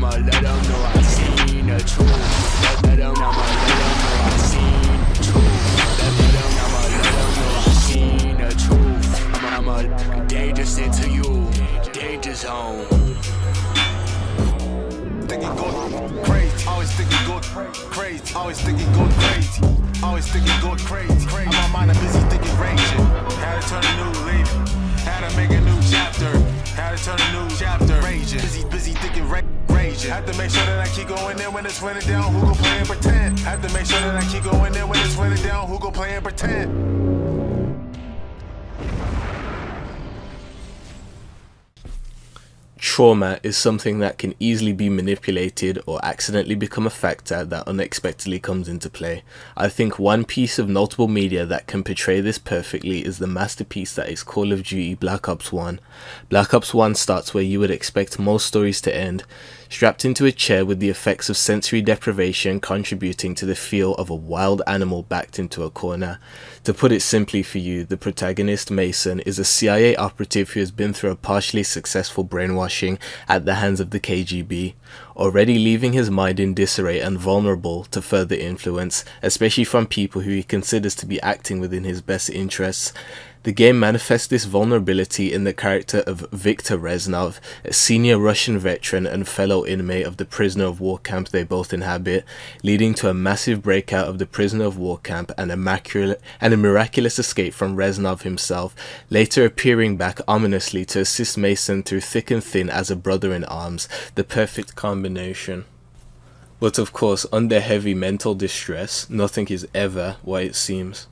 I'ma let them know I seen the truth. Let them, I'ma let them know I seen the truth. Let them, I'ma let them know I seen the truth. I'm a danger to you, danger zone. Thinking good, crazy. Always thinking good, crazy. Always thinking good, crazy. Always thinking good, crazy. On my mind, I'm busy thinking raging. Had to turn a new leaf. Had to make a new chapter. Had to turn a new chapter. Raging. Busy thinking raging. Had to make sure that I keep going in when it's winning down. Who gon' play and pretend? Had to make sure that I keep going in when it's winning down. Who gon' play and pretend? Trauma is something that can easily be manipulated or accidentally become a factor that unexpectedly comes into play. I think one piece of notable media that can portray this perfectly is the masterpiece that is Call of Duty Black Ops 1. Black Ops 1 starts where you would expect most stories to end, strapped into a chair with the effects of sensory deprivation contributing to the feel of a wild animal backed into a corner. To put it simply for you, the protagonist, Mason, is a CIA operative who has been through a partially successful brainwashing at the hands of the KGB, already leaving his mind in disarray and vulnerable to further influence, especially from people who he considers to be acting within his best interests. The game manifests this vulnerability in the character of Viktor Reznov, a senior Russian veteran and fellow inmate of the prisoner of war camp they both inhabit, leading to a massive breakout of the prisoner of war camp and a miraculous escape from Reznov himself, later appearing back ominously to assist Mason through thick and thin as a brother-in-arms, the perfect combination. But of course, under heavy mental distress, nothing is ever what it seems.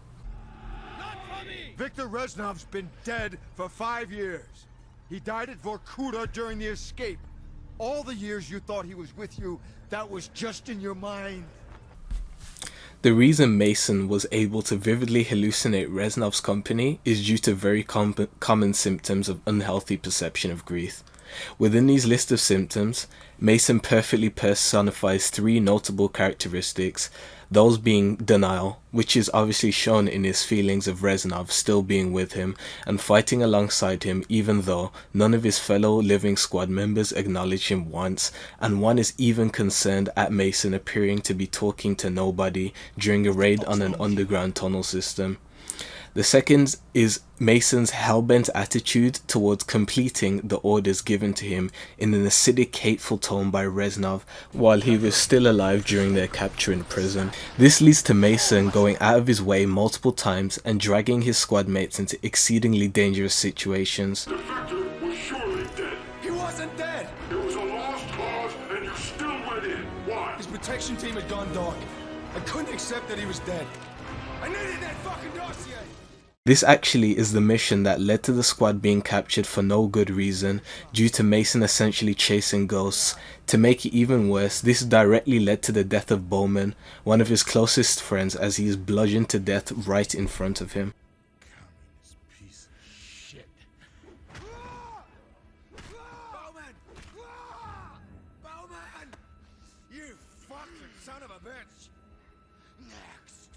Viktor Reznov's been dead for 5 years. He died at Vorkuta during the escape. All the years you thought he was with you, that was just in your mind. The reason Mason was able to vividly hallucinate Reznov's company is due to very common symptoms of unhealthy perception of grief. Within these list of symptoms, Mason perfectly personifies three notable characteristics, those being denial, which is obviously shown in his feelings of Reznov still being with him and fighting alongside him even though none of his fellow living squad members acknowledge him once, and one is even concerned at Mason appearing to be talking to nobody during a raid on an underground tunnel system. The second is Mason's hellbent attitude towards completing the orders given to him in an acidic, hateful tone by Reznov while he was still alive during their capture in prison. This leads to Mason going out of his way multiple times and dragging his squad mates into exceedingly dangerous situations. The Victor was surely dead. He wasn't dead! It was a lost cause, and you still went in. Why? His protection team had gone dark. I couldn't accept that he was dead. I needed that fucking dossier! This actually is the mission that led to the squad being captured for no good reason, due to Mason essentially chasing ghosts. To make it even worse, this directly led to the death of Bowman, one of his closest friends, as he is bludgeoned to death right in front of him. Communist piece of shit. Bowman! Bowman! You fucking son of a bitch! Next.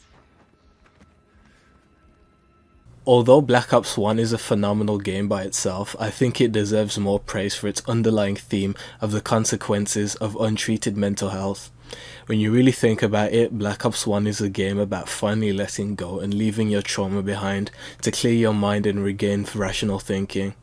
Although Black Ops 1 is a phenomenal game by itself, I think it deserves more praise for its underlying theme of the consequences of untreated mental health. When you really think about it, Black Ops 1 is a game about finally letting go and leaving your trauma behind to clear your mind and regain rational thinking.